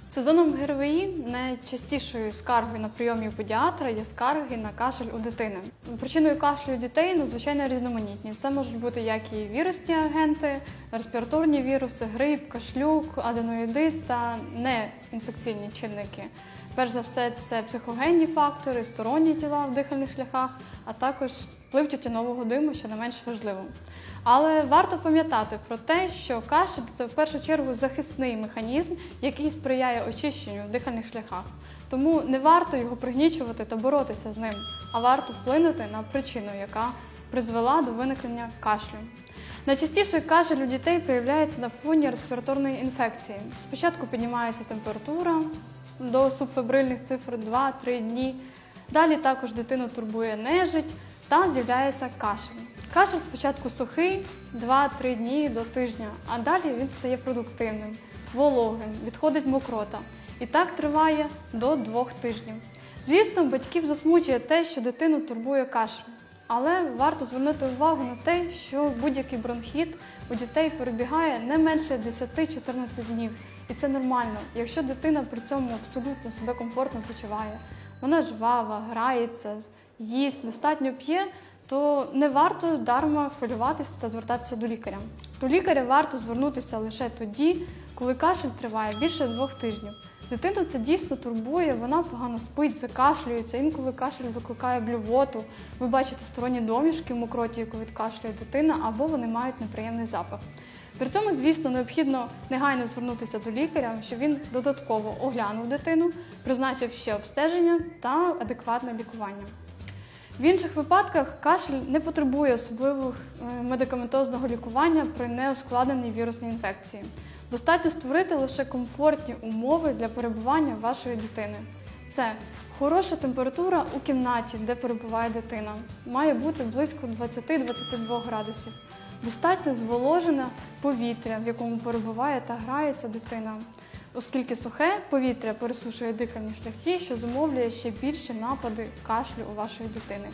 Сезоном ГРВІ найчастішою скаргою на прийомі у педіатра є скарги на кашель у дитини. Причиною кашлю у дітей надзвичайно різноманітні. Це можуть бути як і вірусні агенти, респіраторні віруси, грип, кашлюк, аденоїдит та неінфекційні чинники. Перш за все, це психогенні фактори, сторонні тіла в дихальних шляхах, а також вплив тютюнового диму, що не менш важливо. Але варто пам'ятати про те, що кашель – це в першу чергу захисний механізм, який сприяє очищенню в дихальних шляхах. Тому не варто його пригнічувати та боротися з ним, а варто вплинути на причину, яка призвела до виникнення кашлю. Найчастіше кашель у дітей проявляється на фоні респіраторної інфекції. Спочатку піднімається температура до субфебрильних цифр 2-3 дні. Далі також дитину турбує нежить та з'являється кашель. Кашель спочатку сухий, 2-3 дні до тижня, а далі він стає продуктивним, вологим, відходить мокрота. І так триває до 2 тижнів. Звісно, батьків засмучує те, що дитину турбує кашель. Але варто звернути увагу на те, що будь-який бронхіт у дітей перебігає не менше 10-14 днів. І це нормально, якщо дитина при цьому абсолютно себе комфортно почуває. Вона жвава, грається, їсть, достатньо п'є, то не варто дарма хвилюватися та звертатися до лікаря. До лікаря варто звернутися лише тоді, коли кашель триває більше 2 тижнів. Дитину це дійсно турбує, вона погано спить, закашлюється, інколи кашель викликає блювоту. Ви бачите сторонні домішки в мокроті, яку відкашлює дитина, або вони мають неприємний запах. При цьому, звісно, необхідно негайно звернутися до лікаря, щоб він додатково оглянув дитину, призначив ще обстеження та адекватне лікування. В інших випадках кашель не потребує особливого медикаментозного лікування при неускладненій вірусній інфекції. Достатньо створити лише комфортні умови для перебування вашої дитини. Це хороша температура у кімнаті, де перебуває дитина. Має бути близько 20-22 градусів. Достатньо зволожене повітря, в якому перебуває та грається дитина, оскільки сухе повітря пересушує дихальні шляхи, що зумовлює ще більші напади кашлю у вашої дитини.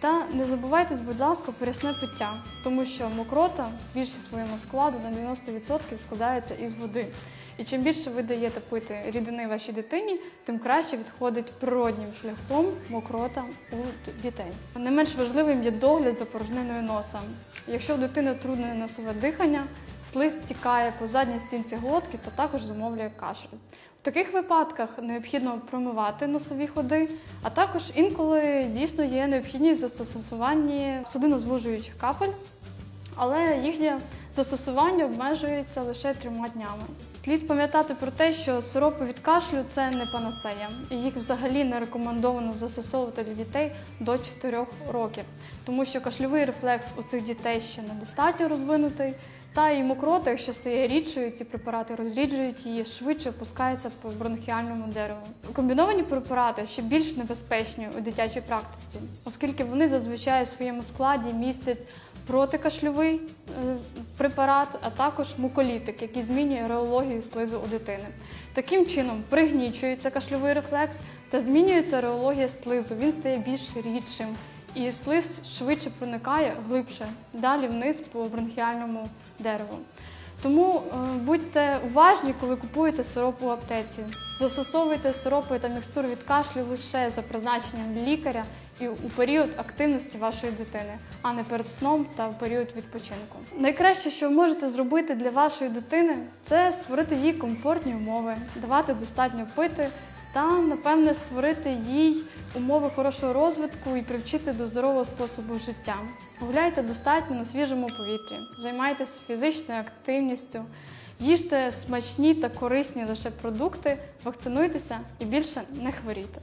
Та не забувайте, будь ласка, про рясне пиття, тому що мокрота в більшості своєму складу на 90% складається із води. І чим більше ви даєте пити рідини вашій дитині, тим краще відходить природнім шляхом мокрота у дітей. Не менш важливим є догляд за порожниною носа. Якщо у дитини трудне носове дихання, слиз стікає по задній стінці глотки та також зумовлює кашель. В таких випадках необхідно промивати носові ходи, а також інколи дійсно є необхідність застосування судинозвужуючих капель, але їхнє застосування обмежується лише 3 днями. Слід пам'ятати про те, що сиропи від кашлю – це не панацея, і їх взагалі не рекомендовано застосовувати для дітей до 4 років, тому що кашльовий рефлекс у цих дітей ще недостатньо розвинутий, та і мокрота, якщо стає рідшою, ці препарати розріджують її, швидше опускаються по бронхіальному дереву. Комбіновані препарати ще більш небезпечні у дитячій практиці, оскільки вони зазвичай у своєму складі містять протикашльовий препарат, а також муколітик, який змінює реологію слизу у дитини. Таким чином пригнічується кашльовий рефлекс та змінюється реологія слизу, він стає більш рідшим. І слиз швидше проникає глибше, далі вниз по бронхіальному дереву. Тому будьте уважні, коли купуєте сироп у аптеці. Застосовуйте сиропи та мікстури від кашлю лише за призначенням лікаря і у період активності вашої дитини, а не перед сном та в період відпочинку. Найкраще, що ви можете зробити для вашої дитини, це створити їй комфортні умови, давати достатньо пити, та, напевне, створити їй умови хорошого розвитку і привчити до здорового способу життя. Гуляйте достатньо на свіжому повітрі, займайтеся фізичною активністю, їжте смачні та корисні лише продукти, вакцинуйтеся і більше не хворійте.